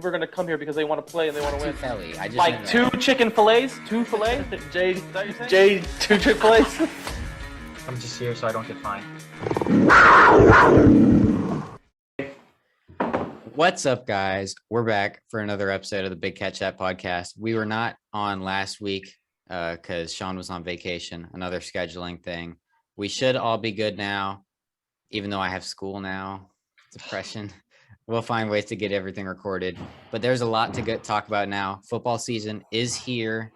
We're gonna come here because they want to play and they want to win. Philly. I just Like two chicken fillets, two fillets. Jay, two Chick-fil-A's. I'm just here so I don't get fined. What's up, guys? We're back for another episode of the Big Cat Chat podcast. We were not on last week because Shawn was on vacation, another scheduling thing. We should all be good now, even though I have school now. Depression. We'll find ways to get everything recorded, but there's a lot to talk about now. Football season is here,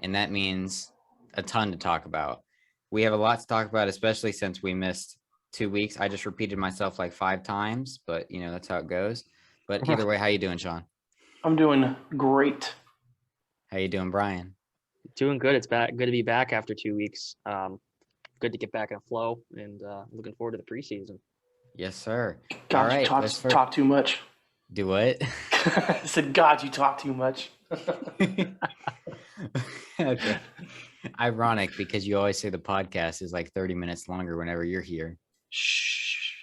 and that means a ton to talk about. We have a lot to talk about, especially since we missed 2 weeks. I just repeated myself like 5 times, but you know, that's how it goes. But either way, how you doing, Shawn? I'm doing great. How you doing, Brian? Doing good. It's good to be back after 2 weeks. Good to get back in flow, and looking forward to the preseason. Yes, sir. God, all right, you talk too much. Do what? I said, God, you talk too much. Okay. Ironic, because you always say the podcast is like 30 minutes longer whenever you're here. Shh.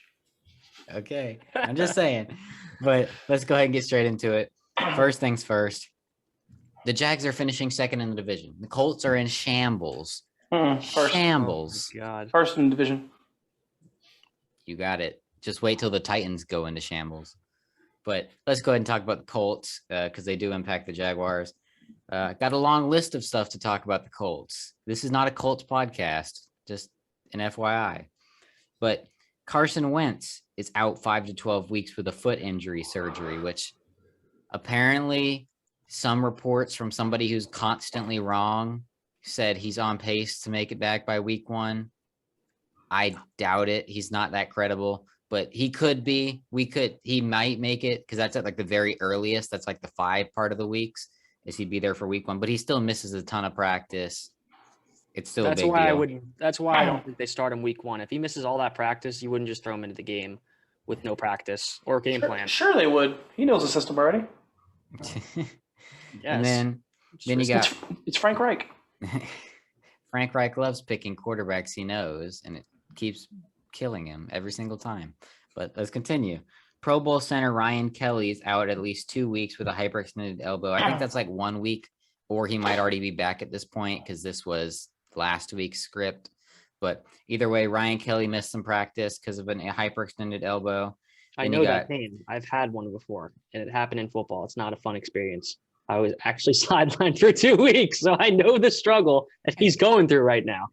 Okay, I'm just saying. But let's go ahead and get straight into it. First things first. The Jags are finishing second in the division. The Colts are in shambles. First. Shambles. Oh, God. First in the division. You got it. Just wait till the Titans go into shambles. But let's go ahead and talk about the Colts because they do impact the Jaguars. Got a long list of stuff to talk about the Colts. This is not a Colts podcast, just an FYI. But Carson Wentz is out 5 to 12 weeks with a foot injury surgery, which apparently some reports from somebody who's constantly wrong said he's on pace to make it back by week 1. I doubt it. He's not that credible, but he could be. He might make it because that's at like the very earliest. That's like the 5 part of the weeks is he'd be there for week 1, but he still misses a ton of practice. It's still a big deal. That's why I don't think they start him week 1. If he misses all that practice, you wouldn't just throw him into the game with no practice or game plan. Sure they would. He knows the system already. Yes. And then you got it's Frank Reich. Frank Reich loves picking quarterbacks he knows, and it keeps killing him every single time. But let's continue. Pro Bowl center Ryan Kelly is out at least 2 weeks with a hyperextended elbow. I think that's like 1 week, or he might already be back at this point because this was last week's script. But either way, Ryan Kelly missed some practice because of a hyperextended elbow. I know that pain. I've had one before, and it happened in football. It's not a fun experience. I was actually sidelined for 2 weeks, so I know the struggle that he's going through right now.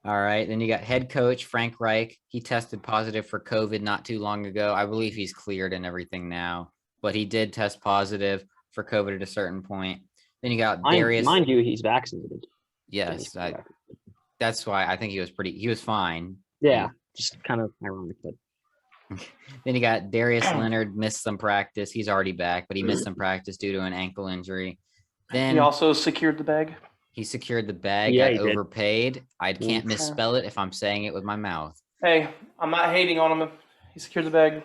All right. Then you got head coach Frank Reich. He tested positive for COVID not too long ago. I believe he's cleared and everything now, but he did test positive for COVID at a certain point. Then you got Darius. Mind you, he's vaccinated. Yes. That's why I think he was fine. Yeah. Just kind of ironic, but. Then you got Darius Leonard missed some practice. He's already back, but he missed some practice due to an ankle injury. Then he also secured the bag. He secured the bag, yeah, got overpaid. I can't misspell it if I'm saying it with my mouth. Hey, I'm not hating on him. He secured the bag.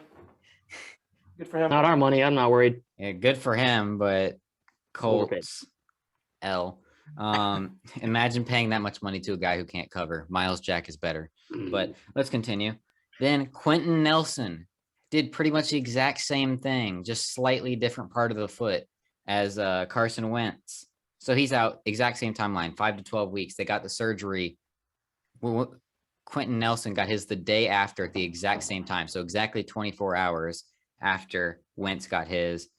Good for him. Not our money. I'm not worried. Yeah, good for him, but Colts L. Imagine paying that much money to a guy who can't cover. Miles Jack is better. But let's continue. Then Quentin Nelson did pretty much the exact same thing, just slightly different part of the foot as Carson Wentz. So he's out exact same timeline, 5 to 12 weeks. They got the surgery. Quentin Nelson got his the day after at the exact same time. So exactly 24 hours after Wentz got his.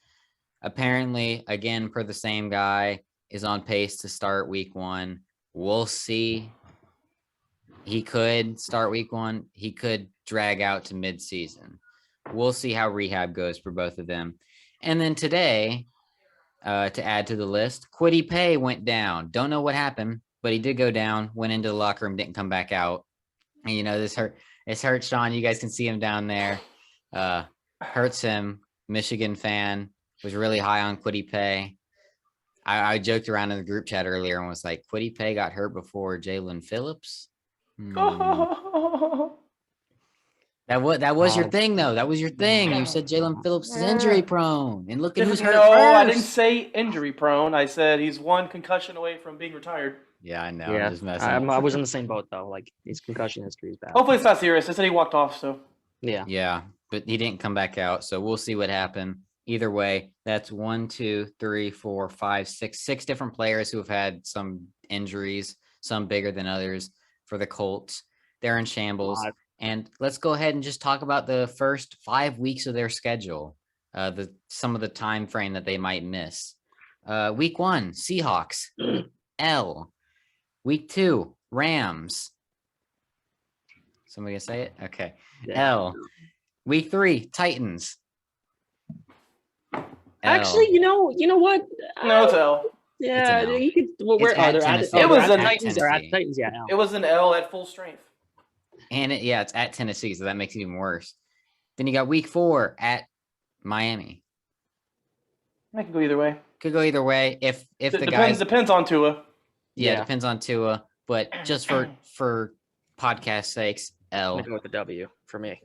Apparently, again, per the same guy, is on pace to start week 1. We'll see. He could start week 1. He could drag out to midseason. We'll see how rehab goes for both of them. And then today, to add to the list, Kwity Paye went down. Don't know what happened, but he did go down, went into the locker room, didn't come back out. And, you know, this hurt Shawn. You guys can see him down there. Hurts him. Michigan fan. Was really high on Kwity Paye. I joked around in the group chat earlier and was like, Kwity Paye got hurt before Jalen Phillips. That was your thing, though. That was your thing. You said Jalen Phillips is injury prone, and look at who's hurt. No, first. I didn't say injury prone. I said he's 1 concussion away from being retired. Yeah, I know. Yeah, I'm just messing. I was in the same boat though. Like his concussion history is bad. Hopefully it's not serious. I said he walked off. So yeah, but he didn't come back out. So we'll see what happened. Either way, that's 1, 2, 3, 4, 5, 6 different players who have had some injuries, some bigger than others for the Colts. They're in shambles. And let's go ahead and just talk about the first 5 weeks of their schedule. Some of the time frame that they might miss. Week 1, Seahawks, L. Week 2, Rams. Somebody gonna say it? Okay. Yeah. L. Week 3, Titans. L. Actually, you know what? No, it's L. Yeah, It's an L. you could. Well, where It's at they're at? Tennessee. It was at an- Titans. They're at Tennessee. Titans. Yeah. L. It was an L at full strength. And it's at Tennessee, so that makes it even worse. Then you got week 4 at Miami. I can go either way. Could go either way. If the guys, Depends on Tua. yeah, Yeah. depends on Tua. But just for podcast sakes, I'm L. gonna go with the W for me.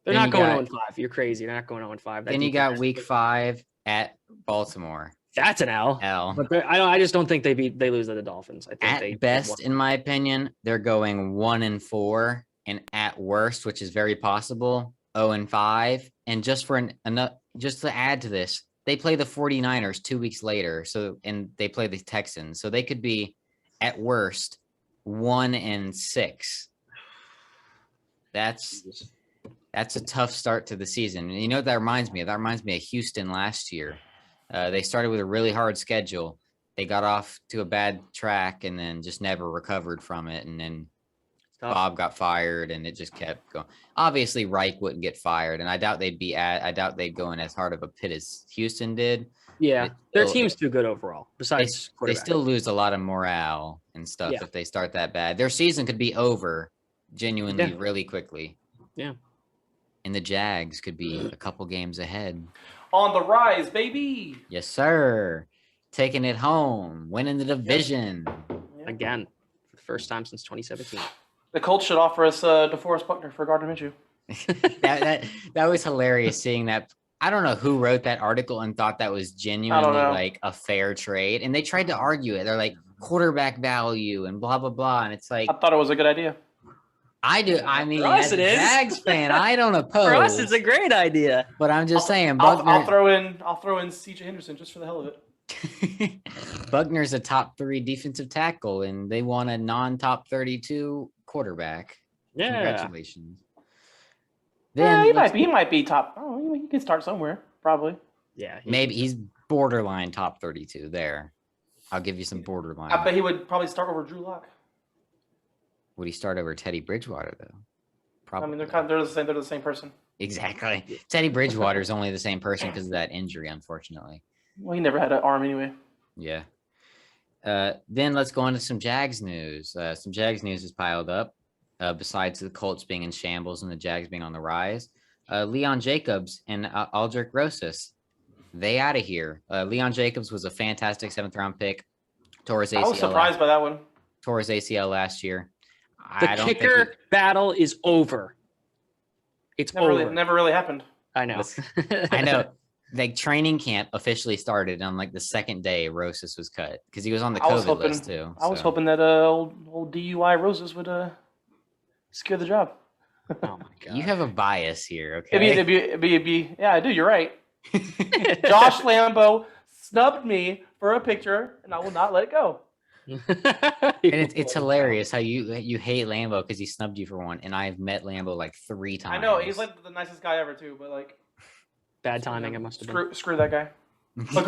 They're Then not you going got- 0-5. You're crazy. They're not going 0-5. That Then you defense- got week 5 at Baltimore. That's an L. L. But I just don't think they lose to the Dolphins. I think they At best, in my opinion, they're going 1-4, and at worst, which is very possible, 0-5. And just just to add to this, they play the 49ers 2 weeks later. And they play the Texans. So they could be at worst 1-6. That's a tough start to the season. And you know what that reminds me of? That reminds me of Houston last year. They started with a really hard schedule. They got off to a bad track and then just never recovered from it. And then Bob got fired and it just kept going. Obviously, Reich wouldn't get fired, and I doubt they'd go in as hard of a pit as Houston did. Yeah, their team's too good overall. They, Besides, they quarterback. still lose a lot of morale and stuff Yeah. if they start that bad. Their season could be over genuinely really quickly. Yeah. And the Jags could be a couple games ahead. On the rise, baby. Yes, sir. Taking it home, winning the division. Yeah. again for the first time since 2017. The Colts should offer us DeForest Buckner for Gardner Minshew. that was hilarious seeing that. I don't know who wrote that article and thought that was genuinely know. like a fair trade. And they tried to argue it. They're like quarterback value and blah, blah, blah. And it's like, I thought it was a good idea. I do. I mean, For us as it a is. Jags fan, I don't oppose. For us, it's a great idea. But I'm just saying, I'll Buckner, throw in CJ Henderson just for the hell of it. Buckner's a top 3 defensive tackle, and they want a non-top 32 quarterback. Yeah. Congratulations. Yeah, Then he might be top. Oh, he can start somewhere probably. Yeah. maybe he's borderline top 32 there. I'll give you some borderline. I bet he would probably start over Drew Lock. Would he start over Teddy Bridgewater though? Probably. I mean, they're the same. They're the same person. Exactly. Teddy Bridgewater is only the same person because of that injury, unfortunately. Well, he never had an arm anyway. Yeah. Then let's go on to some Jags news. Some Jags news is piled up. Besides the Colts being in shambles and the Jags being on the rise, Leon Jacobs and Aldrich Rosas, they out of here. Leon Jacobs was a fantastic 7th-round pick. Tore his ACL. I was surprised by that one. Tore his ACL last year. The kicker battle is over. It's over. Never really happened. I know. I know. Like training camp officially started on like the second day Rosas was cut because he was on the COVID list too. I was so. hoping that old DUI Roses would secure the job. Oh my god. You have a bias here, okay? It'd be yeah, I do. You're right. Josh Lambo snubbed me for a picture, and I will not let it go. And it's hilarious how you hate Lambo because he snubbed you for one, and I've met Lambo like 3 times. I know he's like the nicest guy ever too, but like Bad timing. It must have been. screw that guy. I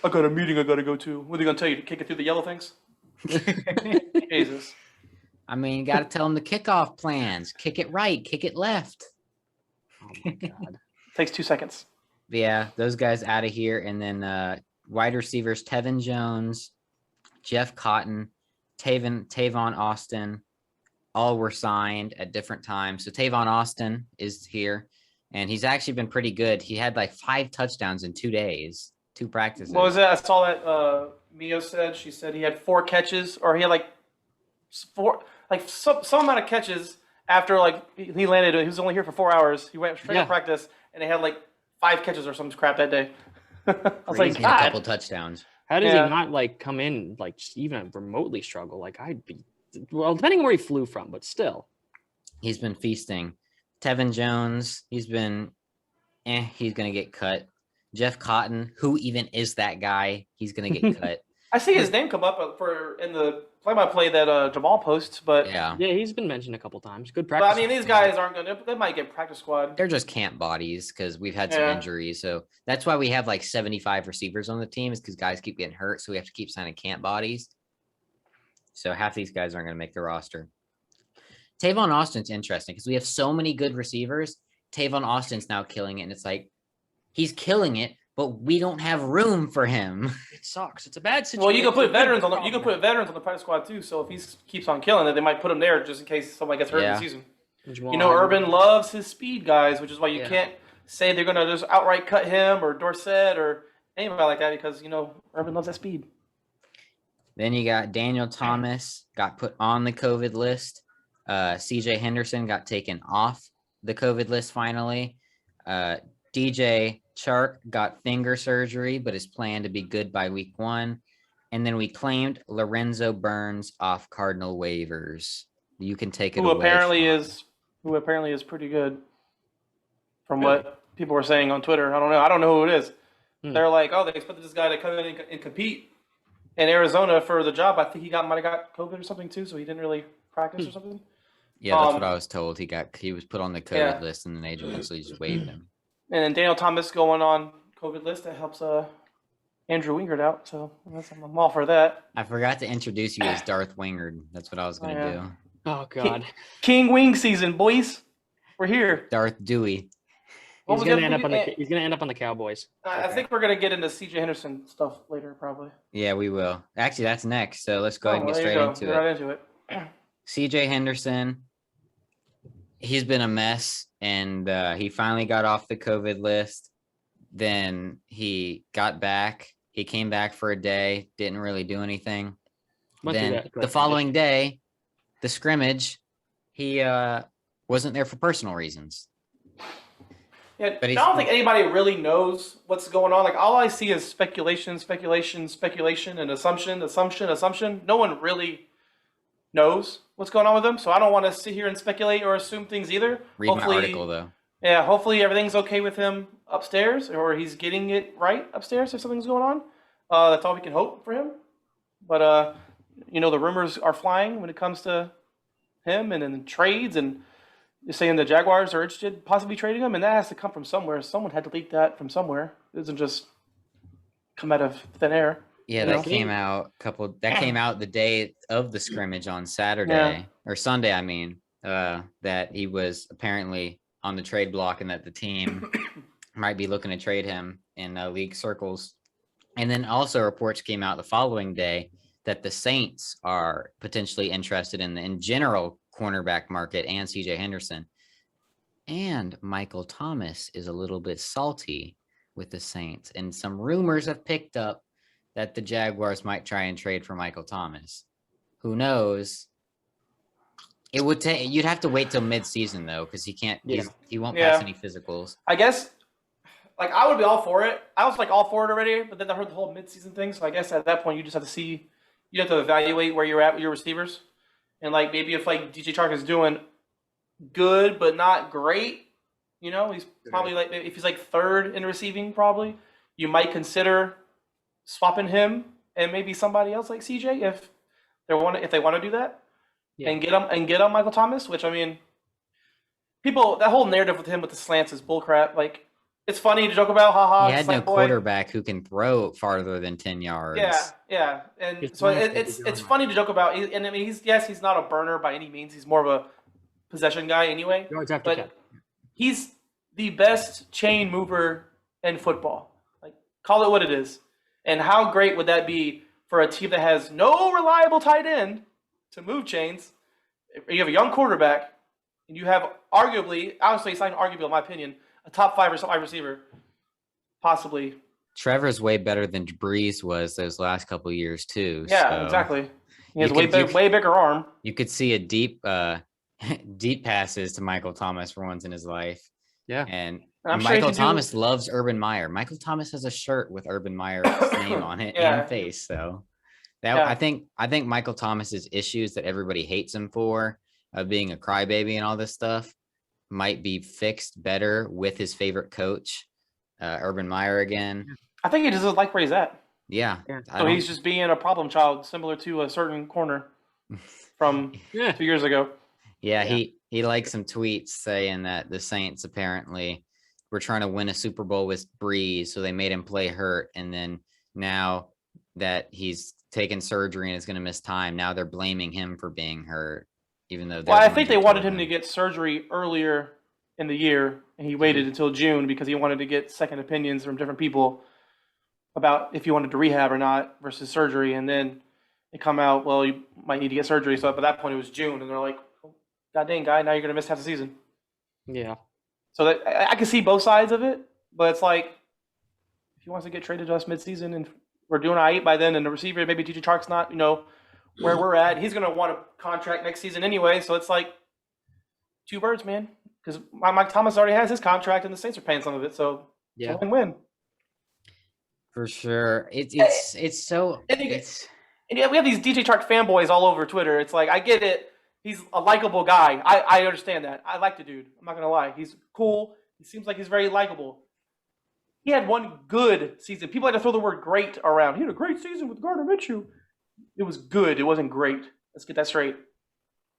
got a meeting I got to go to. What are they gonna tell you to kick it through the yellow things? Jesus. I mean, you got to tell him the kickoff plans. Kick it right, kick it left. Oh my god. Takes 2 seconds. Yeah, those guys out of here, and then wide receivers Tevin Jones, Jeff Cotton, Tavon Austin, all were signed at different times. So Tavon Austin is here, and he's actually been pretty good. He had like 5 touchdowns in 2 days, 2 practices. What was that? I saw that Mio said. She said he had 4 catches, or he had like 4, like some amount of catches after like he landed. He was only here for 4 hours. He went straight to practice, and they had like 5 catches or some crap that day. I was like, And a couple God. touchdowns. How does Yeah. he not like come in like just even remotely struggle? Like I'd be, well, depending on where he flew from, but still. He's been feasting. Tevin Jones, he's been he's gonna get cut. Jeff Cotton, who even is that guy? He's gonna get cut. I see his name come up for in the play-by-play that Jamal posts, but Yeah, Yeah, he's been mentioned a couple times. Good but practice. I mean these guys aren't gonna. They might get practice squad. they're just camp bodies because we've had some Yeah. injuries. So that's why we have like 75 receivers on the team, is because guys keep getting hurt. So we have to keep signing camp bodies. So half these guys aren't going to make the roster. Tavon Austin's interesting because we have so many good receivers. Tavon Austin's now killing it. And it's like, he's killing it, but we don't have room for him. It sucks. It's a bad situation. Well, you can put veterans on the practice squad too. So if he keeps on killing it, they might put him there just in case somebody gets hurt in the season. You know, Urban loves his speed guys, which is why you can't say they're gonna just outright cut him or Dorsett or anybody like that because you know Urban loves that speed. Then you got Daniel Thomas got put on the COVID list. CJ Henderson got taken off the COVID list finally. DJ Chark got finger surgery, but is planned to be good by week 1. And then we claimed Lorenzo Burns off Cardinal waivers. You can take it away. Who apparently is pretty good from what people were saying on Twitter. I don't know. I don't know who it is. They're like, oh, they expected this guy to come in and compete in Arizona for the job. I think might have got COVID or something too, so he didn't really practice or something. Yeah, that's what I was told. He was put on the COVID list, and then they eventually just waived him. And then Daniel Thomas going on COVID list, that helps Andrew Wingard out. So I'm all for that. I forgot to introduce you as Darth Wingard. That's what I was going to do. Oh, God. King Wing season, boys. We're here. Darth Dewey. He's gonna end up on the Cowboys. I think we're gonna get into CJ Henderson stuff later, probably. Yeah, we will. Actually, that's next. So let's go ahead and get straight into it. CJ Henderson, he's been a mess, and he finally got off the COVID list. Then he got back. He came back for a day, didn't really do anything. Then the following day, the scrimmage, he wasn't there for personal reasons. Yeah, but I don't think anybody really knows what's going on. Like, all I see is speculation, and assumption. No one really knows what's going on with him, so I don't want to sit here and speculate or assume things either. Read my article, though. Yeah, hopefully everything's okay with him upstairs, or he's getting it right upstairs if something's going on. That's all we can hope for him. But, you know, the rumors are flying when it comes to him and then trades, and you're saying the Jaguars are interested possibly trading him, and that has to come from somewhere. Someone had to leak that from somewhere. It doesn't just come out of thin air. Yeah, that came out the day of the scrimmage on Saturday or Sunday, I mean, that he was apparently on the trade block and that the team might be looking to trade him in league circles. And then also reports came out the following day that the Saints are potentially interested in general cornerback market and CJ Henderson. And Michael Thomas is a little bit salty with the Saints. And some rumors have picked up that the Jaguars might try and trade for Michael Thomas. Who knows? It would take. You'd have to wait till mid-season though, because he can't. He won't pass any physicals. I guess. Like, I would be all for it. I was like all for it already, but then I heard the whole mid-season thing. So I guess at that point you just have to see. You have to evaluate where you're at with your receivers, and like maybe if like DJ Chark is doing good but not great, you know, he's probably like if he's like third in receiving, probably you might consider swapping him and maybe somebody else like CJ if they want to do that. And get him Michael Thomas, which I mean, people, that whole narrative with him with the slants is bullcrap. Like, it's funny to joke about, haha. He had no quarterback who can throw farther than 10 yards. Yeah, and so it's funny to joke about. And I mean, he's not a burner by any means. He's more of a possession guy anyway. But he's the best chain mover in football. Like, call it what it is. And how great would that be for a team that has no reliable tight end to move chains? You have a young quarterback, and you have arguably, honestly, it's not arguable in my opinion, a top 5 wide receiver, possibly. Trevor's way better than Breeze was those last couple of years too. Yeah, so exactly. He has way bigger arm. You could see a deep passes to Michael Thomas for once in his life. Yeah, and Michael Thomas loves Urban Meyer. Michael Thomas has a shirt with Urban Meyer's name on it and face. So I think Michael Thomas's issues that everybody hates him for, being a crybaby and all this stuff, might be fixed better with his favorite coach, Urban Meyer again. I think he just doesn't like where he's at. Yeah. So he's just being a problem child, similar to a certain corner from 2 years ago. Yeah, he likes some tweets saying that the Saints apparently were trying to win a Super Bowl with Breeze, so they made him play hurt. And then now that he's taken surgery and is going to miss time, now they're blaming him for being hurt, even though. Well, I think they wanted him to get surgery earlier in the year, and he waited until June because he wanted to get second opinions from different people about if he wanted to rehab or not versus surgery. And then they come out, well, you might need to get surgery. So at that point, it was June, and they're like, God dang, guy, now you're going to miss half the season. Yeah. So that I can see both sides of it, but it's like if he wants to get traded to us midseason and we're doing all right by then, and the receiver, maybe DJ Chark's not, where we're at, he's going to want a contract next season anyway. So it's like two birds, man. Because Mike Thomas already has his contract, and the Saints are paying some of it. So it's a win-win. For sure. It's so. And yeah, we have these DJ Chark fanboys all over Twitter. It's like, I get it. He's a likable guy. I understand that. I like the dude. I'm not going to lie. He's cool. He seems like he's very likable. He had one good season. People like to throw the word great around. He had a great season with Gardner Minshew. It was good. It wasn't great. Let's get that straight.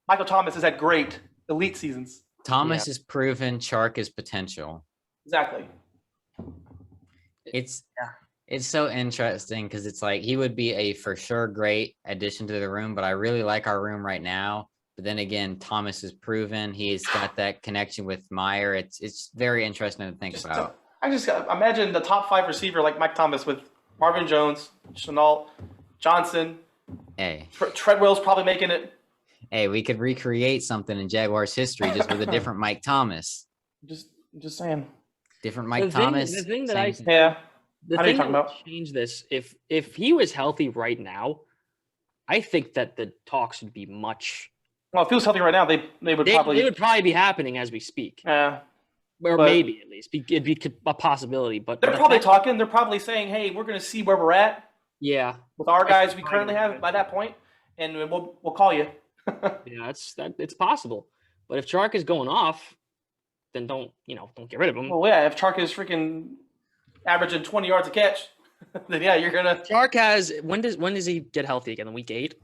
Michael Thomas has had great elite seasons. Thomas has proven Chark is potential. Exactly. It's so interesting because it's like he would be a for sure great addition to the room, but I really like our room right now. But then again, Thomas has proven he's got that connection with Meyer. It's very interesting to think about. I just imagine the top 5 receiver like Mike Thomas with Marvin Jones, Shenault, Johnson. Hey, Treadwell's probably making it. Hey, we could recreate something in Jaguars history just with a different Mike Thomas. Just saying. Different Mike Thomas. The thing that How are you talking about? Change this. If he was healthy right now, I think that the talks would be much. Well, if he was healthy right now, they would probably be happening as we speak. Yeah. Or maybe at least it'd be a possibility. But they're probably talking. They're probably saying, "Hey, we're going to see where we're at." Yeah. With our guys we currently have by that point, and we'll call you. Yeah, it's possible. But if Chark is going off, then don't get rid of him. Well, yeah, if Chark is freaking averaging 20 yards a catch, then yeah, you're gonna. Chark has when does he get healthy again? Week 8.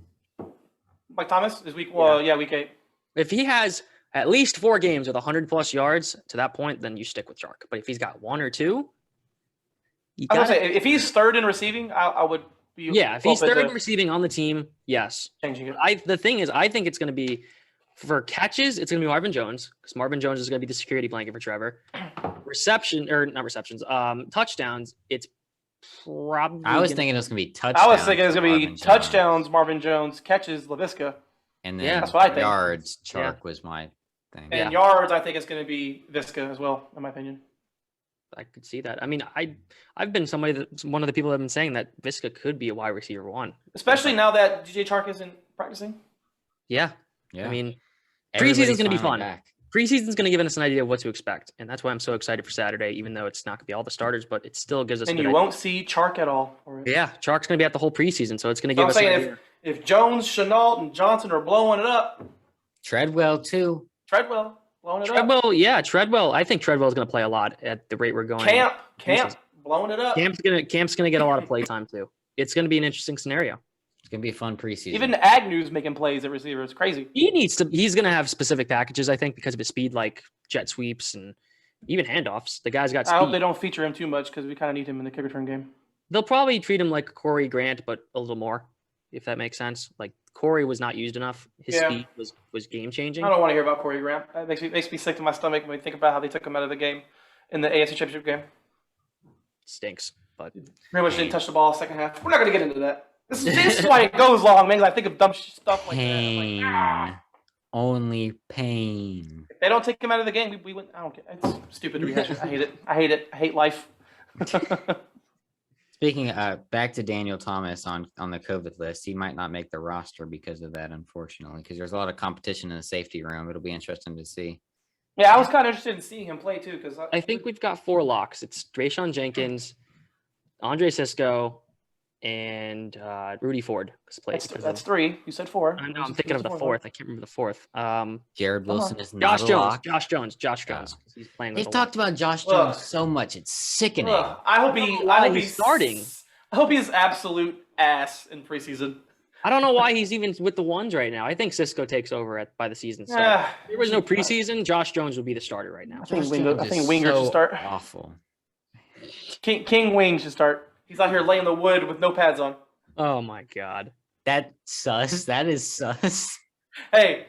Mike Thomas is week 8. If he has at least 4 games with 100+ yards to that point, then you stick with Chark. But if he's got 1 or 2, I was gonna say if he's third in receiving, I would be. Yeah, if he's third in receiving on the team, yes. Changing it. The thing is, I think it's going to be for catches. It's going to be Marvin Jones because Marvin Jones is going to be the security blanket for Trevor. Touchdowns. It's probably. I was thinking it was going to be touchdowns. I was thinking it was going to be touchdowns. Marvin Jones catches Laviska. And then that's what I think. Yards, Chark was my thing. And yards, I think it's going to be Viska as well, in my opinion. I could see that. I mean, I've been one of the people that have been saying that Viska could be a wide receiver 1. Especially now that DJ Chark isn't practicing. Yeah. I mean, preseason's going to be fun. Preseason's going to give us an idea of what to expect. And that's why I'm so excited for Saturday, even though it's not going to be all the starters, but it still gives us And you won't see Chark at all. Yeah, Chark's going to be at the whole preseason, so it's going to give us an idea. If Jones, Shenault, and Johnson are blowing it up. Treadwell, too. Treadwell. Blowing it up. Yeah, Treadwell. I think Treadwell's going to play a lot at the rate we're going. Camp, blowing it up. Camp's going to get a lot of play time too. It's going to be an interesting scenario. It's going to be a fun preseason. Even Agnew's making plays at receiver. It's crazy. He's going to have specific packages, I think, because of his speed, like jet sweeps and even handoffs. The guy's got speed. I hope they don't feature him too much because we kind of need him in the kick return game. They'll probably treat him like Corey Grant, but a little more, if that makes sense. Like Corey was not used enough. His speed was game changing. I don't want to hear about Corey Grant. It makes me sick to my stomach when we think about how they took him out of the game in the AFC Championship game. Stinks, but pretty much didn't touch the ball second half. We're not going to get into that. This is why it goes long, man. I think of dumb stuff like pain. That. Like, only pain. If they don't take him out of the game, we win. I don't care. It's stupid to rehash it. I hate it. I hate life. Speaking back to Daniel Thomas on the COVID list, he might not make the roster because of that, unfortunately, because there's a lot of competition in the safety room. It'll be interesting to see. Yeah, I was kind of interested in seeing him play too, because I think we've got 4 locks. It's Drayshawn Jenkins, Andre Sisco, and Rudy Ford played. That's 3. You said 4. I know, I'm thinking of the fourth. I can't remember the fourth. Jared Wilson is not Josh a Jones. lock. Josh Jones. He's playing. They've with talked about Josh Jones so much; it's sickening. I hope he's starting. I hope he's absolute ass in preseason. I don't know why he's even with the ones right now. I think Cisco takes over by the season start. If there was no preseason, Josh Jones would be the starter right now. I think Winger should start. Awful. King Wing should start. He's out here laying the wood with no pads on. Oh my god. That's sus. That is sus. Hey.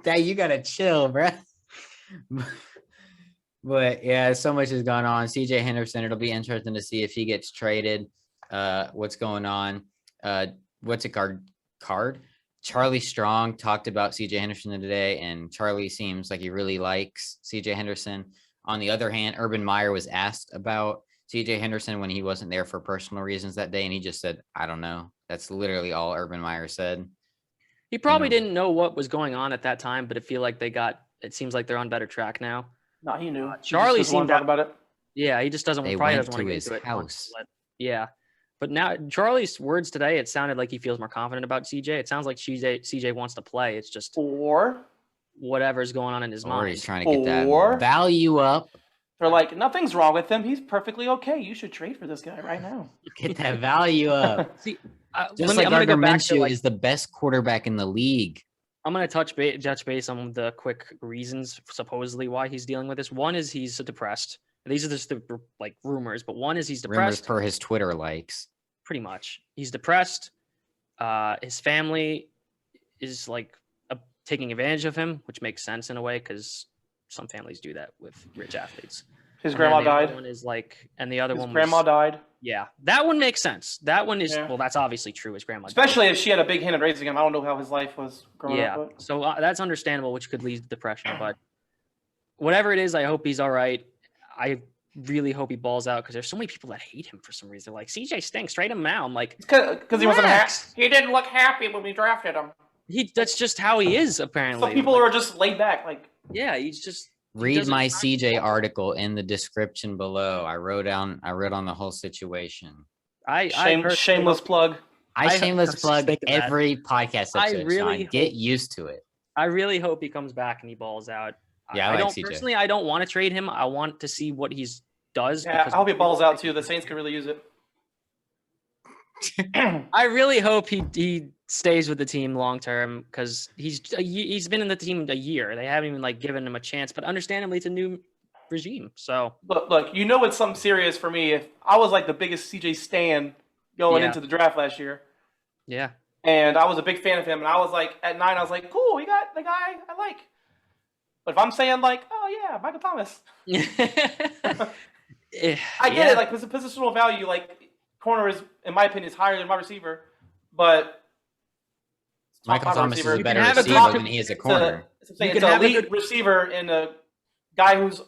That you gotta chill, bruh. But yeah, so much has gone on. CJ Henderson, it'll be interesting to see if he gets traded. What's going on? What's it card? Charlie Strong talked about CJ Henderson today, and Charlie seems like he really likes CJ Henderson. On the other hand, Urban Meyer was asked about CJ Henderson when he wasn't there for personal reasons that day, and he just said, I don't know. That's literally all Urban Meyer said. He probably didn't know what was going on at that time, but it seems like they're on better track now. No, he knew. Charlie seemed to talk about it. Yeah, he just doesn't. They probably went doesn't want to to his get into it. house. Yeah, but now Charlie's words today, it sounded like he feels more confident about CJ. It sounds like CJ wants to play. It's just whatever's going on in his mind. Or he's trying to get that value up. They're like, nothing's wrong with him. He's perfectly okay. You should trade for this guy right now. Get that value up. See, just like Gardner Minshew is the best quarterback in the league. I'm going to touch base on the quick reasons supposedly why he's dealing with this. One is he's depressed. These are just the rumors, but one is he's depressed. Rumors per his Twitter likes. Pretty much. He's depressed. His family is taking advantage of him, which makes sense in a way because some families do that with rich athletes. His grandma died. One is and the other one was, grandma died. Yeah, that one makes sense. That one is well, that's obviously true. His grandma, especially if she had a big hand in raising him. I don't know how his life was growing up. Yeah, so that's understandable, which could lead to depression. But whatever it is, I hope he's all right. I really hope he balls out because there's so many people that hate him for some reason. Like CJ stinks, trade him now. I'm like, because he wasn't happy. He didn't look happy when we drafted him. That's just how he is apparently. Some people are just laid back. Yeah, he's just. Read my CJ article in the description below. I wrote on the whole situation. Shameless plug. I shameless plug every podcast episode. Shawn. Get used to it. I really hope he comes back and he balls out. Yeah, I like CJ. Personally, I don't want to trade him. I want to see what he does. Yeah, I hope he balls out too. The Saints could really use it. I really hope he stays with the team long term because he's been in the team a year. They haven't even given him a chance, but understandably, it's a new regime. So look, it's something serious for me. If I was the biggest CJ stan going into the draft last year, yeah, and I was a big fan of him, and I was at 9, I was like, cool, we got the guy I like. But if I'm saying oh yeah, Michael Thomas, I get it. Because the positional value, corner is, in my opinion, is higher than my receiver, but Michael Thomas is a better receiver than he is a corner. It's an elite receiver and a guy who's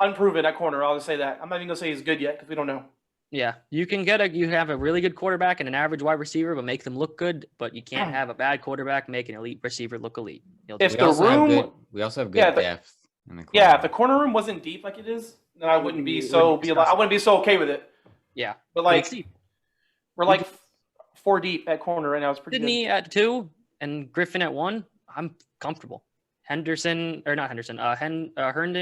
unproven at corner. I'll just say that. I'm not even gonna say he's good yet because we don't know. Yeah, you have a really good quarterback and an average wide receiver, but make them look good. But you can't have a bad quarterback make an elite receiver look elite. We also have good depth in the corner. Yeah, if the corner room wasn't deep like it is, then I wouldn't be so okay with it. Yeah, but we're 4 deep at corner right now. It's pretty Sydney good. At 2 and Griffin at 1. I'm comfortable. Herndon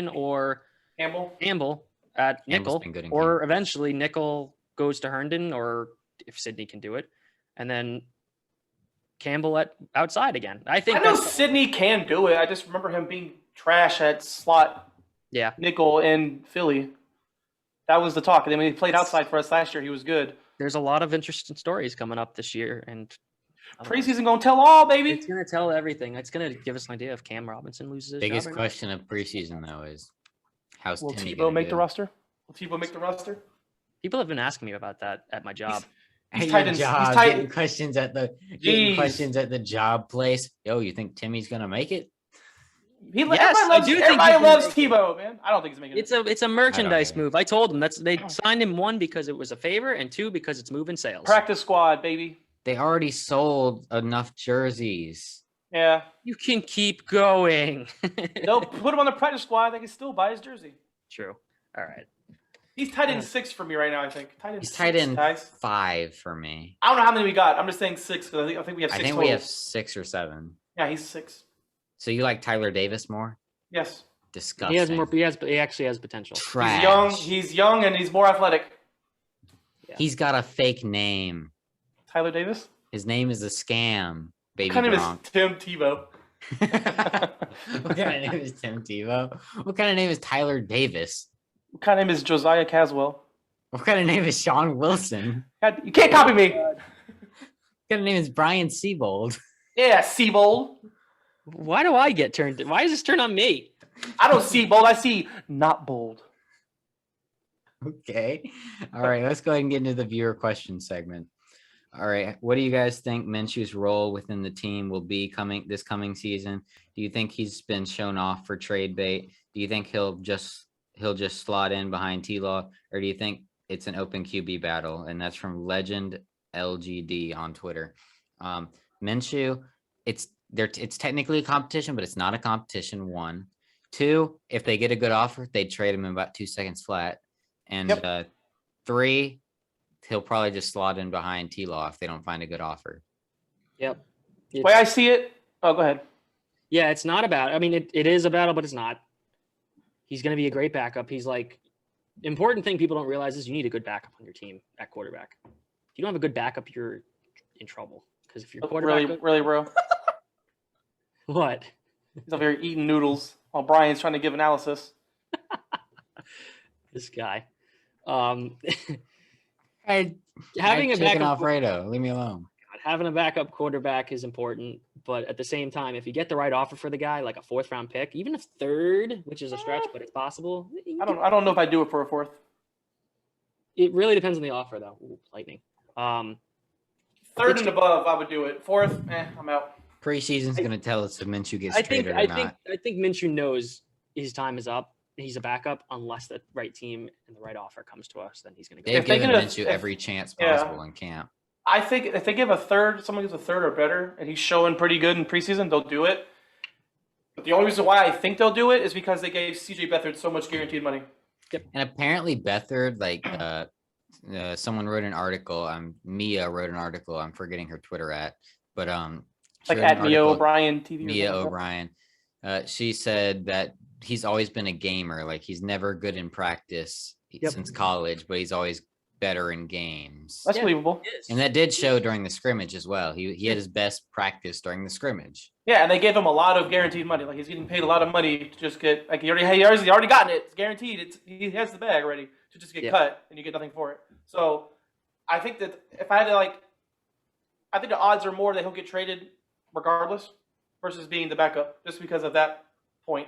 or Campbell at nickel, or eventually nickel goes to Herndon, or if Sydney can do it, and then Campbell at outside again. I know Sydney can do it. I just remember him being trash at slot. Yeah, nickel in Philly. That was the talk. And then when he played outside for us last year, he was good. There's a lot of interesting stories coming up this year, and preseason gonna tell all, baby. It's gonna tell everything. It's gonna give us an idea if Cam Robinson loses his biggest job question of preseason though is how's will Timmy Tebow make the roster? Will Tebow make the roster? People have been asking me about that at my job. He's getting questions at the job place. Yo, you think Timmy's gonna make it? Everybody loves Tebow, man. I don't think he's making it. It's a merchandise move. I told them they signed him, 1 because it was a favor, and 2 because it's moving sales. Practice squad, baby. They already sold enough jerseys. Yeah. You can keep going. They'll put him on the practice squad. They can still buy his jersey. True. All right. He's tight end 6 for me right now. I think He's tight end guys. 5 for me. I don't know how many we got. I'm just saying 6 because I think we have 6. I think total. we have 6 or 7. Yeah, he's 6. So you like Tyler Davis more? Yes. Disgusting. He has more. He actually has potential. Trash. He's young, and he's more athletic. Yeah. He's got a fake name. Tyler Davis. His name is a scam. Baby What kind of name Gronk. is Tim Tebow? What kind of name is Tim Tebow? What kind of name is Tyler Davis? What kind of name is Josiah Caswell? What kind of name is Shawn Wilson? God, you can't copy me. What kind of name is Brian Seabold? Yeah, Seabold. Why do I get turned? Why is this turned on me? I don't see bold. I see not bold. Okay. All right. Let's go ahead and get into the viewer question segment. All right. What do you guys think Minshew's role within the team will be this coming season? Do you think he's been shown off for trade bait? Do you think he'll just slot in behind T-Law, or do you think it's an open QB battle? And that's from Legend LGD on Twitter. Minshew, it's technically a competition, but it's not a competition. 1, 2, if they get a good offer, they'd trade him in about 2 seconds flat. And 3, he'll probably just slot in behind T-Law if they don't find a good offer. Yep. The way I see it. Oh, go ahead. Yeah, it's not a battle. I mean, it is a battle, but it's not. He's going to be a great backup. He's like, important thing people don't realize is you need a good backup on your team at quarterback. If you don't have a good backup, you're in trouble. Because if your quarterback really, bro. What? He's over here eating noodles while Brian's trying to give analysis. This guy. Having Having a backup Alfredo, leave me alone. Having a backup quarterback is important, but at the same time, if you get the right offer for the guy, like a 4th round pick, even a 3rd, which is a stretch, but it's possible. I don't know if I do it for a 4th. It really depends on the offer, though. Ooh, lightning. 3rd and above, I would do it. 4th, I'm out. Preseason's going to tell us if Minshew gets traded or not. I think Minshew knows his time is up. He's a backup unless the right team and the right offer comes to us. Then he's going to go. They've given Minshew every chance possible in camp. I think if they give a 3rd, someone gives a 3rd or better, and he's showing pretty good in preseason, they'll do it. But the only reason why I think they'll do it is because they gave C.J. Beathard so much guaranteed money. Yep. And apparently Beathard, someone wrote an article. Mia wrote an article. I'm forgetting her Twitter but like at Mia O'Brien TV. Mia O'Brien. She said that he's always been a gamer. Like he's never good in practice since college, but he's always better in games. That's believable. And that did show during the scrimmage as well. He had his best practice during the scrimmage. Yeah, and they gave him a lot of guaranteed money. Like he's getting paid a lot of money to just get he already gotten it. It's guaranteed. He has the bag already to just get cut and you get nothing for it. So I think that if I had to I think the odds are more that he'll get traded regardless versus being the backup just because of that point.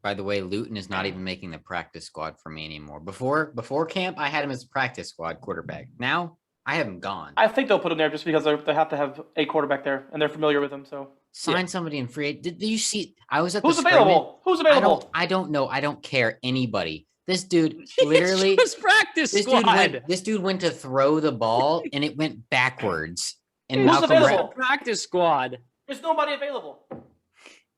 By the way, Luton is not even making the practice squad for me anymore. Before camp, I had him as a practice squad quarterback. Now, I have him gone. I think they'll put him there just because they have to have a quarterback there, and they're familiar with him. So sign somebody in free. Did you see? I was at Who's available? Who's available? I don't know. I don't care. Anybody. This dude literally practice squad. This dude went to throw the ball, and it went backwards. And Who's available? Practice squad. There's nobody available.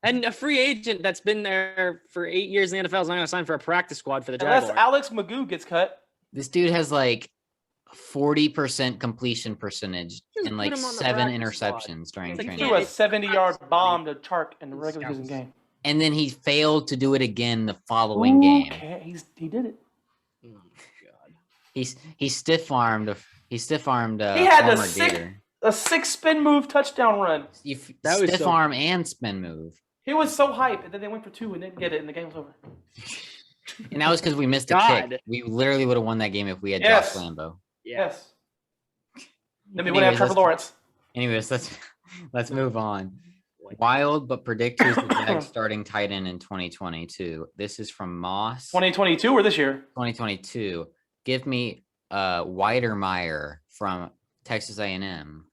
And a free agent that's been there for 8 years in the NFL is not going to sign for a practice squad for the Jaguars. Unless Alex Magoo gets cut. This dude has 40% completion percentage and 7 interceptions during training. He threw a 70-yard bomb to Chark in the regular season game. And then he failed to do it again the following game. He did it. Oh my God. He stiff-armed. He had a 6 spin move touchdown run. Stiff arm and spin move. He was so hyped, and then they went for 2 and didn't get it, and the game was over. And that was because we missed a kick. We literally would have won that game if we had Josh Lambo. Yes. Then we would have Trevor Lawrence. Anyways, let's move on. Wild, but predict who's the Jags starting tight end in 2022. This is from Moss. 2022 or this year? 2022. Give me Weidermeyer from Texas A&M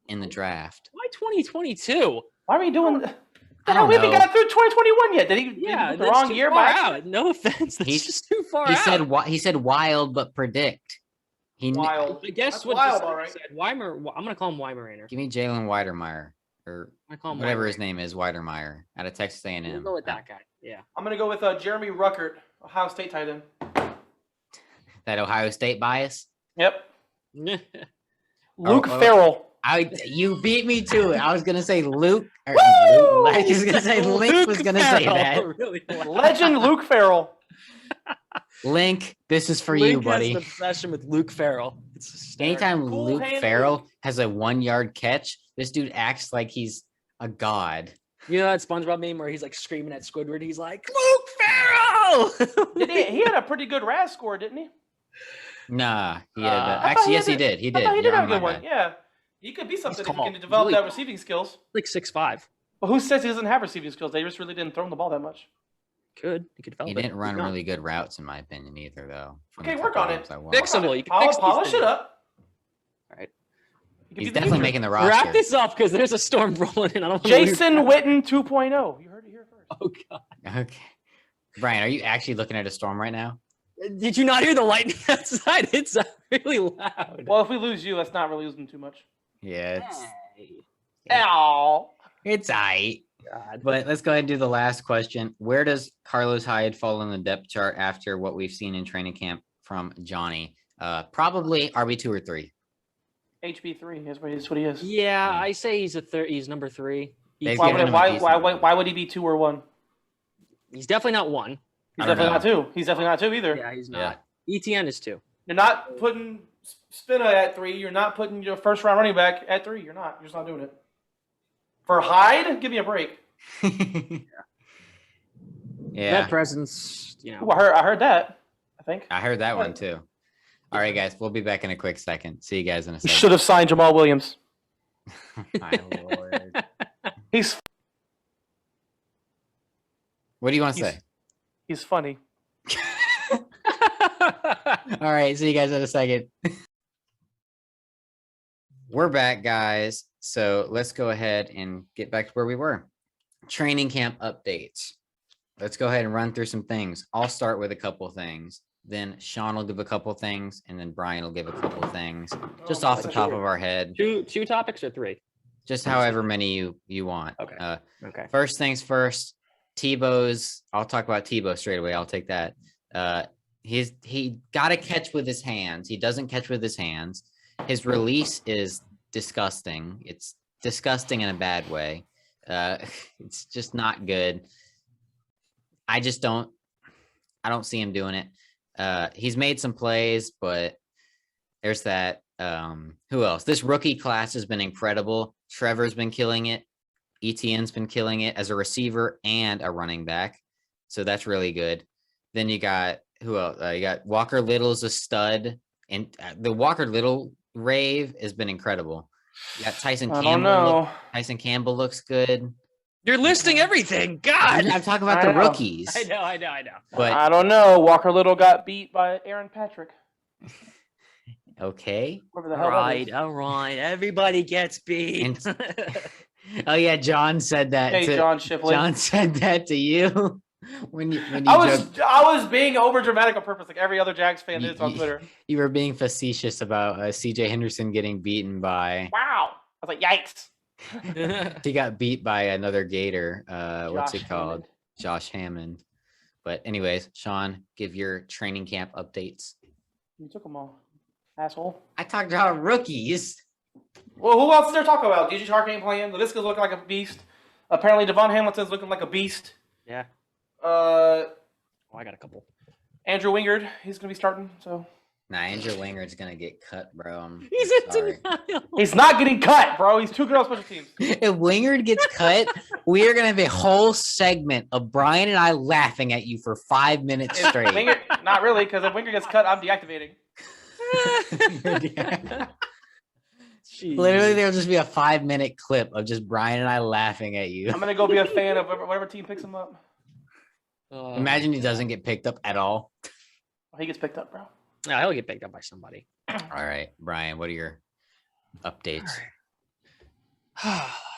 in the draft. Why 2022? Why are we doing? I don't know. We haven't got through 2021 yet. Did he? Yeah, the wrong year by out. No offense, that's just too far out. He said wild, but predict. Wild. I guess that's what wild, all right. Said. Weimer. I'm gonna call him Weimaraner. Give me Jalen Weidermeyer or whatever his name is, Weidermeyer out of Texas A&M. We'll go with that guy. Yeah. I'm gonna go with Jeremy Ruckert Ohio State tight end. That Ohio State bias. Yep. Luke Luke Farrell. You beat me to it. I was gonna say Luke. I was gonna say Link was gonna say that. Really Legend Luke Farrell. Link, this is for Link you, buddy. has an obsession with Luke Farrell. It's hysterical. Anytime Cool Luke hand Farrell Luke. has a 1-yard catch, this dude acts like he's a god. You know that SpongeBob meme where he's like screaming at Squidward? He's like, Luke Farrell! He had a pretty good RAS score, didn't he? Nah, he had. I thought Actually, yes, he did. He I did. thought he You're did have on a good my one. bad. Yeah. He could be something if he tall. can develop Really that tall. receiving skills. Like 6'5". But who says he doesn't have receiving skills? They just really didn't throw him the ball that much. He could develop He it. didn't run He's not. really good routes, in my opinion, either, though. from Okay, the work couple on it. games I watched. Fixable. You can fix these Polish things. it up. All right. He could He's be the definitely future. making the roster. Wrap this up because there's a storm rolling in. I don't wanna Jason lose- Witten 2.0. You heard it here first. Oh, God. Okay. Brian, are you actually looking at a storm right now? Did you not hear the lightning outside? It's really loud. Well, if we lose you, let's not really lose them too much. Yeah, Ow. it's aight. God. But let's go ahead and do the last question. Where does Carlos Hyde fall in the depth chart after what we've seen in training camp from Johnny? Probably RB2 or 3. HB3 is what he is. Yeah, I say he's he's number 3. They've Why given would, him a why, decent why, why would he be 2 or 1? He's definitely not 1. He's I don't definitely not 2. He's definitely not 2 either. Yeah, he's Yeah. not. ETN is 2. You're not putting Spina at 3. You're not putting your first round running back at 3. You're not. You're just not doing it. For Hyde, give me a break. Yeah, That presence, you know. Ooh, I heard that. I think. I heard that one too. All right, guys, we'll be back in a quick second. See you guys in a You second. should have signed Jamal Williams. My lord. He's What do you want to He's- say? he's funny. All right, see you guys in a second. We're back, guys. So let's go ahead and get back to where we were. Training camp updates. Let's go ahead and run through some things. I'll start with a couple things. Then Shawn will give a couple things, and then Brian will give a couple things, just Oh, off the that's top true. of our head. Two topics or 3? Just however many you want. Okay. Okay. First things first. Tebow's. I'll talk about Tebow straight away. I'll take that. He got to catch with his hands. He doesn't catch with his hands. His release is disgusting. It's disgusting in a bad way. It's just not good. I don't see him doing it. He's made some plays, but there's that. Who else? This rookie class has been incredible. Trevor's been killing it. ETN's been killing it as a receiver and a running back. So that's really good. Then you got who else? You got Walker Little's a stud. And the Walker Little rave has been incredible. You got Tyson I Campbell. don't know. Tyson Campbell looks good. You're listing everything. God. I'm talking about I the know. rookies. I know. But I don't know. Walker Little got beat by Aaron Patrick. okay. Whatever the hell that is. All right. Everybody gets beat. Oh yeah, John said that. Hey, to, John Shipley. John said that to you when you I was being over dramatic on purpose, like every other Jags fan is on Twitter. you were being facetious about CJ Henderson getting beaten by. Wow. I was like, yikes. He got beat by another Gator. What's Josh it called? Hammond. Josh Hammond. But anyways, Shawn, give your training camp updates. You took them all, asshole. I talked about rookies. Well, who else is there to talk about? DJ Chark ain't playing. LaVisca's looking like a beast. Apparently, Devon Hamilton's looking like a beast. Yeah. Uh, I got a couple. Andrew Wingard, he's gonna be starting. So Nah, Andrew Wingard's gonna get cut, bro. He's sorry. in denial. he's not getting cut, bro. He's too good on special teams. If Wingard gets cut, we are gonna have a whole segment of Brian and I laughing at you for 5 minutes If straight. Wingard, not really, because if Wingard gets cut, I'm deactivating. Literally, there'll just be a 5-minute clip of just Brian and I laughing at you. I'm gonna go be a fan of whatever team picks him up. Imagine he doesn't get picked up at all. He gets picked up, bro. Yeah, he'll get picked up by somebody. All right, Brian, what are your updates?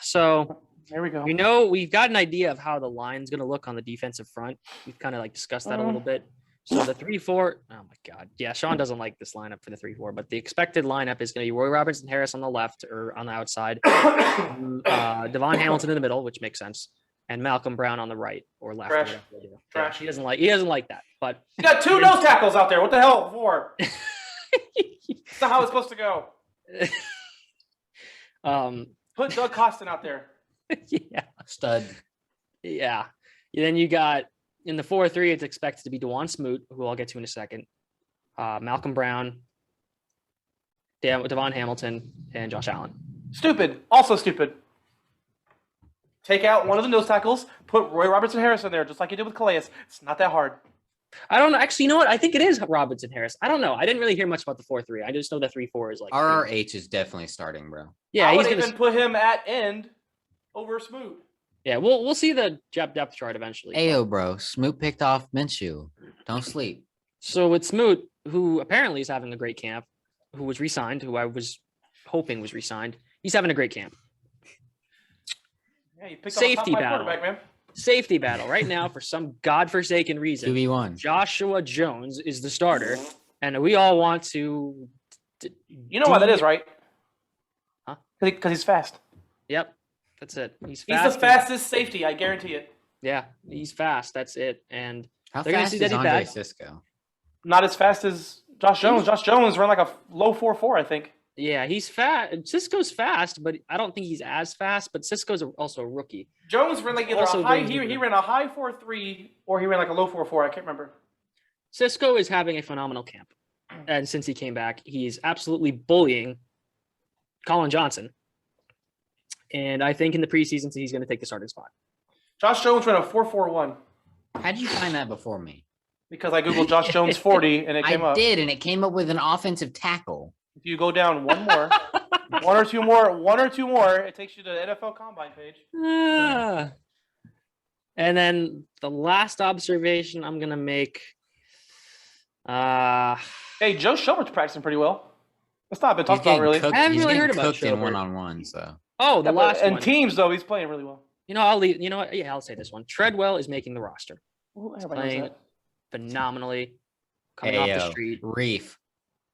So There we go. we know we've got an idea of how the line's going to look on the defensive front. We've kind of like discussed that a little bit. So the 3-4, oh my God. Yeah, Shawn doesn't like this lineup for the 3-4, but the expected lineup is going to be Roy Robinson Harris on the left or on the outside. Devon Hamilton in the middle, which makes sense. and Malcolm Brown on the right or left. Trash. Or whatever they do. Trash. He doesn't like that. But You got 2 nose tackles out there. What the hell for? That's not how it's supposed to go. Put Doug Costin out there. yeah. Stud. Yeah. Then you got in the 4-3, it's expected to be DeJuan Smoot, who I'll get to in a second. Malcolm Brown, Devon Hamilton, and Josh Allen. Stupid. Also stupid. Take out one of the nose tackles, put Roy Robertson Harris in there, just like you did with Calais. It's not that hard. I don't know. Actually, you know what? I think it is Robinson Harris. I don't know. I didn't really hear much about the 4-3. I just know the 3-4 is like RRH is definitely starting, bro. Yeah, I he's would gonna. even put him at end over Smoot. Yeah, we'll see the depth chart eventually. Ayo, bro. Smoot picked off Minshew. Don't sleep. So with Smoot, who apparently is having a great camp, who was re-signed, who I was hoping was re-signed, he's having a great camp. Yeah, you picked Safety off a top 5 battle. quarterback, man. Safety battle right now for some godforsaken reason. 2v1. Joshua Jones is the starter, and we all want to. You know why that is, right? Huh? Because he's fast. Yep, that's it. He's He's fast. the fastest safety, I guarantee it. Yeah, he's fast. That's it. And How They're gonna fast see is that he's Andre back. Cisco? Not as fast as Josh Jones. Josh Jones ran like a low 4.4, I think. yeah, he's fast. Cisco's fast, but I don't think he's as fast. But Cisco's also a rookie. Jones ran like either Also a high, brings he the- ran a high 4.3 or he ran like a low 4.4. I can't remember. Cisco is having a phenomenal camp, and since he came back, he's absolutely bullying Colin Johnson. And I think in the preseason, he's going to take the starting spot. Josh Jones ran a 4.41 How'd you find that before me? because I googled Josh Jones 40 and it came I up. did, and it came up with an offensive tackle. If you go down one more, one or two more, it takes you to the NFL Combine page. Ah. And then the last observation I'm going to make. Hey, Joe Schobbert's practicing pretty well. That's not been He's talked about getting really. cooked. I haven't He's really getting heard about cooked in Schobert. one-on-one. So Oh, the Yeah, last and one. teams though, he's playing really well. You know, I'll leave. You know what? Yeah, I'll say this one. Treadwell is making the roster. Ooh, He's everybody knows playing that. phenomenally. Coming off the street. Reef,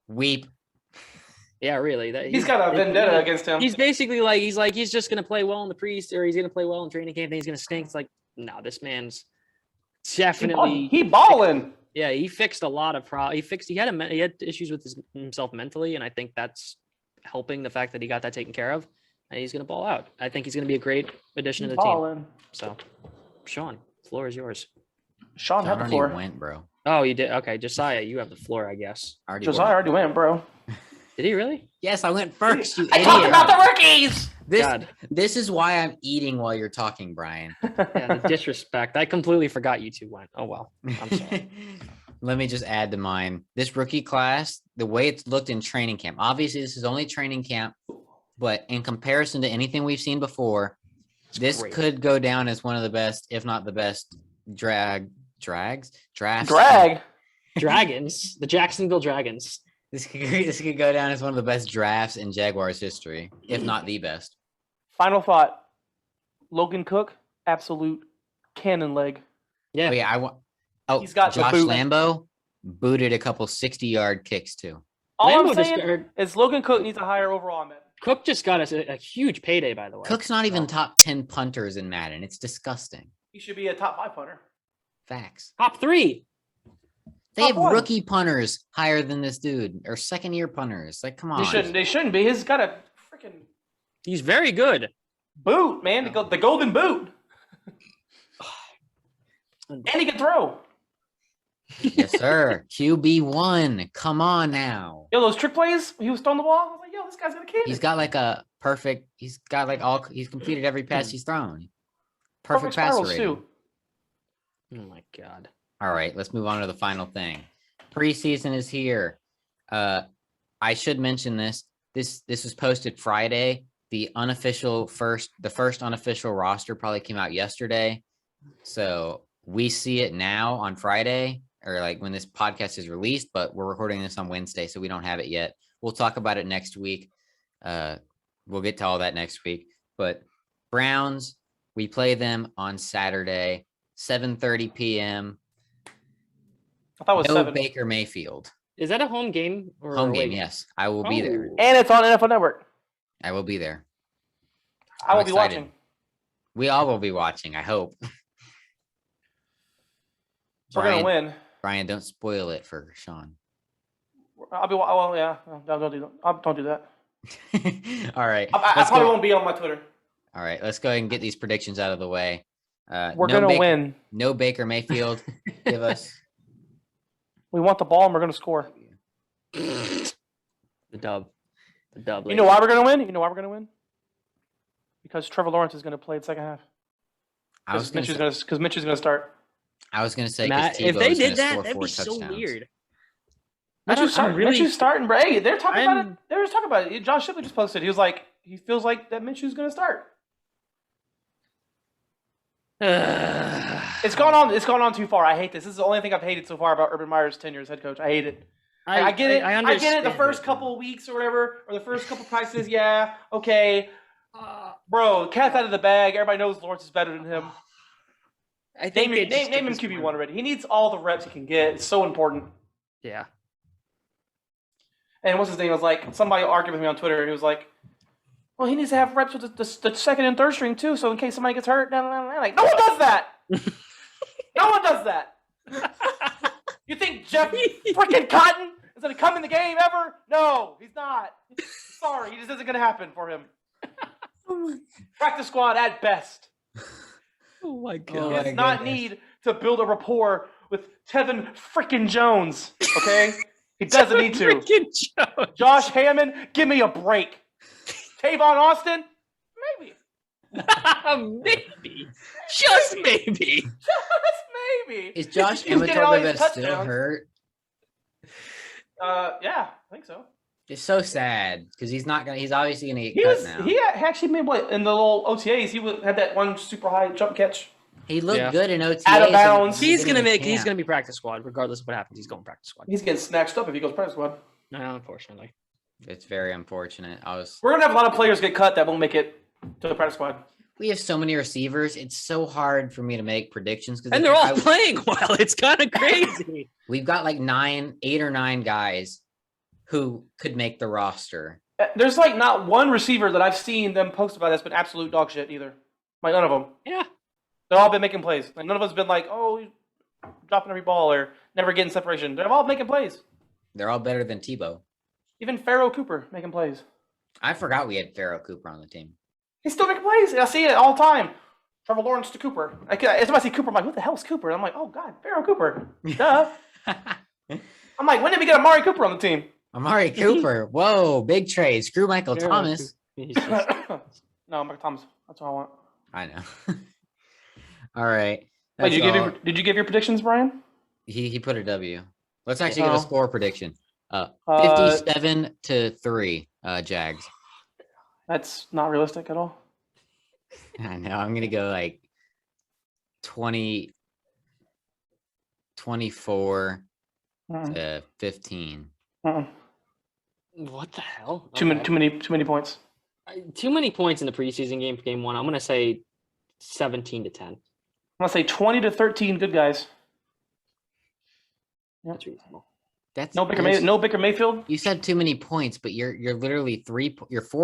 weep. Yeah, really. He's got a vendetta against him. He's basically like he's just gonna play well in the priest, or he's gonna play well in training camp, then he's gonna stink. It's like, no, this man's definitely he balling. yeah. He fixed a lot of he had issues with himself mentally, and I think that's helping the fact that he got that taken care of, and he's gonna ball out. I think he's gonna be a great addition to the team. Balling. So, Shawn, the floor is yours. Sean I had the already floor. went, bro. Oh, you did. Okay, Josiah, you have the floor, I guess. Already Josiah went. already went, bro. Did he really? Yes, I went first. You I talked idiot. about the rookies. God. This is why I'm eating while you're talking, Brian. Yeah, the disrespect. I completely forgot you two went. Oh well. I'm sorry. Let me just add to mine. This rookie class, the way it's looked in training camp. Obviously, this is only training camp, but in comparison to anything we've seen before, this great. could go down as one of the best, if not the best, drafts. Drag. Dragons, the Jacksonville Dragons. This could go down as one of the best drafts in Jaguars history, if not the best. Final thought. Logan Cook, absolute cannon leg. Yeah. Oh yeah, He's got the Josh boot. Lambo booted a couple 60-yard kicks too. All Lambo I'm just saying got- is Logan Cook needs a higher overall man. Cook just got us a huge payday, by the way. Cook's not even So, top 10 punters in Madden. It's disgusting. He should be a top 5 punter. Facts. top 3. They Top have one. rookie punters higher than this dude, or second-year punters. Like, come on. They shouldn't be. He's got a freaking He's very good. boot, man. The golden boot. And he can throw. Yes, sir. QB1. Come on now. Yo, those trick plays, he was throwing the ball. I was like, yo, this guy's got a cannon. He's got like a perfect. He's got like all. He's completed every pass he's thrown. Perfect passer spirals, rating. too. Oh my god. All right, let's move on to the final thing. Preseason is here. I should mention this. This was posted Friday. The first unofficial roster probably came out yesterday. So we see it now on Friday, or like when this podcast is released, but we're recording this on Wednesday, so we don't have it yet. We'll talk about it next week. We'll get to all that next week. But Browns, we play them on Saturday, 7:30 p.m. I thought it was No 7. Baker Mayfield. Is that a home game or Home a away game, yes. I will be there. Oh. And it's on NFL Network. I will be there. I I'm will be excited. watching. We all will be watching, I hope. We're gonna win. Brian, don't spoil it for Shawn. I'll be. Well, yeah. Don't do that. Don't do that. All right. I probably won't be on my Twitter. All right. Let's go ahead and get these predictions out of the way. We're gonna win. No Baker Mayfield. Give us. We want the ball and we're gonna score. The dub. You know why we're gonna win? Because Trevor Lawrence is gonna play the second half. Because Mitch is gonna start. I was gonna say Matt, if they did that, that'd be so weird. Mitchell's starting. Hey, they're talking about it. They were talking about it. John Shipley just posted. He was like, he feels like that Mitchell's gonna start. It's gone on too far. I hate this. This is the only thing I've hated so far about Urban Meyer's tenure as head coach. I hate it. I get it. I get it. The first couple of weeks or whatever, or the first couple of practices. Yeah, okay. Bro, cat's out of the bag. Everybody knows Lawrence is better than him. I think name him QB1 already. He needs all the reps he can get. It's so important. Yeah. And what's his name? It was like somebody argued with me on Twitter. He was like, "Well, he needs to have reps with the second and third string too, so in case somebody gets hurt." Like, no one does that. No one does that. You think Jeff freaking Cotton is going to come in the game ever? No, he's not. Sorry, this isn't going to happen for him. Practice squad at best. Oh my He does not need to build a rapport with Tevin freaking Jones. Okay, he doesn't need to. Josh Hammond, give me a break. Tavon Austin, maybe. Maybe. Just maybe. Just maybe. Is Josh Hammond still hurt? Yeah, I think so. It's so sad because he's obviously gonna get cut now. He actually made in the little OTAs. He had that one super high jump catch. He looked good in OTAs. Out of bounds. He's gonna be practice squad regardless of what happens. He's going practice squad. He's getting snatched up if he goes practice squad. No, unfortunately. It's very unfortunate. We're gonna have a lot of players get cut that won't make it to the practice squad. We have so many receivers. It's so hard for me to make predictions and they're all playing well. It's kind of crazy. We've got like 8 or 9 guys who could make the roster. There's like not one receiver that I've seen them post about that's been absolute dog shit either. Like none of them. Yeah. They've all been making plays. Like none of us have been like, oh, dropping every ball or never getting separation. They're all making plays. They're all better than Tebow. Even Pharaoh Cooper making plays. I forgot we had Pharaoh Cooper on the team. He's still making plays. I see it all the time. Trevor Lawrence to Cooper. Every time I see Cooper, I'm like, who the hell's Cooper? And I'm like, oh, God, Pharaoh Cooper. Duh. I'm like, when did we get Amari Cooper on the team? Amari Cooper. Whoa, big trade. Screw Michael Thomas. No, Michael Thomas. That's all I want. I know. All right. Wait, did you give your predictions, Brian? He put a W. Let's actually give a score prediction. 57-3, Jags. That's not realistic at all. I know. I'm going to go like 24 to 15. What the hell? Too many points. Too many points in the preseason game 1. I'm going to say 17-10. I'm going to say 20-13 good guys. Yep. That's reasonable. That's no Baker Mayfield. You said too many points, but you're literally 4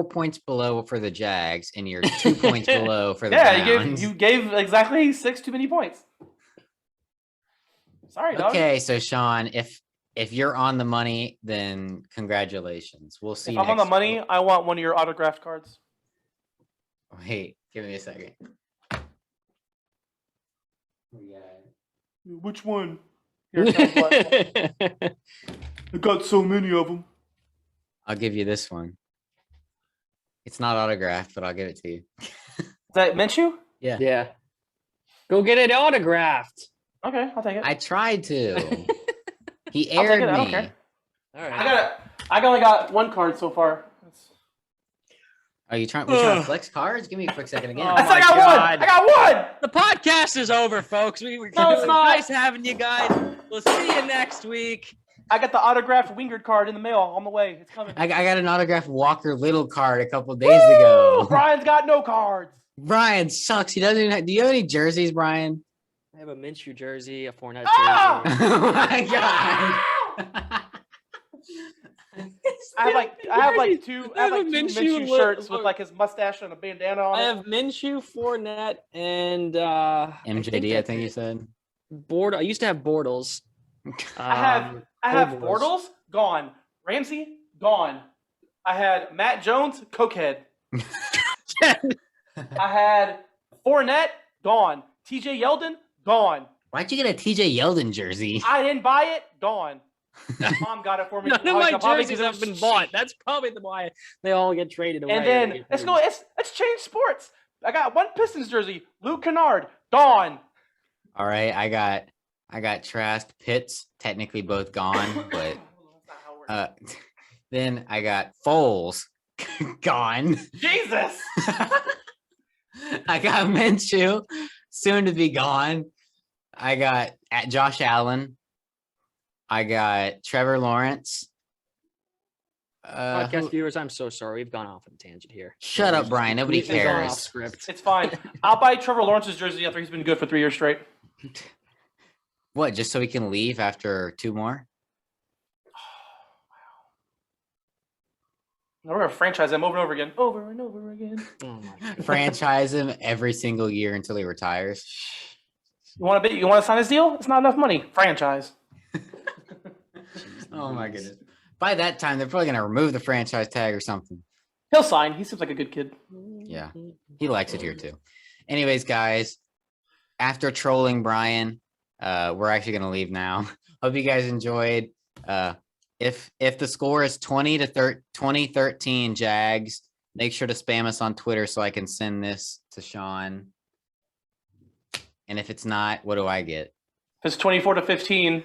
points below for the Jags, and you're 2 points below for the Browns. you gave exactly 6 too many points. Sorry, dog. Okay, so Shawn, if you're on the money, then congratulations. We'll see. If I'm on the money, I want one of your autographed cards. Wait, give me a second. Which one? I got so many of them. I'll give you this one. It's not autographed, but I'll give it to you. Is that Minshew? Yeah. Yeah. Go get it autographed. Okay, I'll take it. I tried to. He aired me. I don't care. All right. I only got one card so far. Are you trying to flex cards? Give me a quick second again. I got one. The podcast is over, folks. It's nice having you guys. We'll see you next week. I got the autographed Wingard card in the mail on the way. It's coming. I got an autographed Walker Little card a couple days ago. Brian's got no cards. Brian sucks. He doesn't even have, do you have any jerseys, Brian? I have a Minshew jersey, a Fournette Ah! jersey. Oh my god. I have like two Minshew Minshew shirts with like his mustache and a bandana on I it. have Minshew, Fournette, and MJD, I think you said. I used to have Bortles. I have Bortles. Bortles gone, Ramsey gone. I had Matt Jones, cokehead. I had Fournette gone, TJ Yeldon gone. Why'd you get a TJ Yeldon jersey? I didn't buy it, gone. Mom got it for me. None of my jerseys have been bought. That's probably why they all get traded away. And then let's change sports. I got one Pistons jersey, Luke Kennard, gone. All right, I got Trask, Pitts, technically both gone, but then I got Foles, gone. Jesus. I got Minshew, soon to be gone. I got Josh Allen. I got Trevor Lawrence. Podcast viewers, I'm so sorry. We've gone off on a tangent here. Shut up, Brian. Nobody We've gone off cares. script. It's fine. I'll buy Trevor Lawrence's jersey after he's been good for 3 years straight. What? Just so we can leave after 2 more? Now we're gonna franchise him over and over again. Over and over again. Oh my God. Franchise him every single year until he retires. You want to sign his deal? It's not enough money. Franchise. Oh my goodness. By that time, they're probably gonna remove the franchise tag or something. He'll sign. He seems like a good kid. Yeah, he likes it here too. Anyways, guys, after trolling Brian, we're actually gonna leave now. Hope you guys enjoyed. If the score is 20-13 Jags, make sure to spam us on Twitter so I can send this to Shawn. And if it's not, what do I get? If it's 24-15,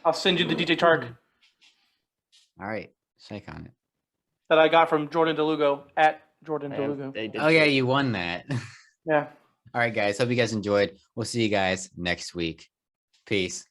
I'll send you the DJ Chark All right, shake on it. that I got from Jordan DeLugo at Jordan DeLugo. They did Oh yeah, you won that. Yeah. All right, guys. Hope you guys enjoyed. We'll see you guys next week. Peace.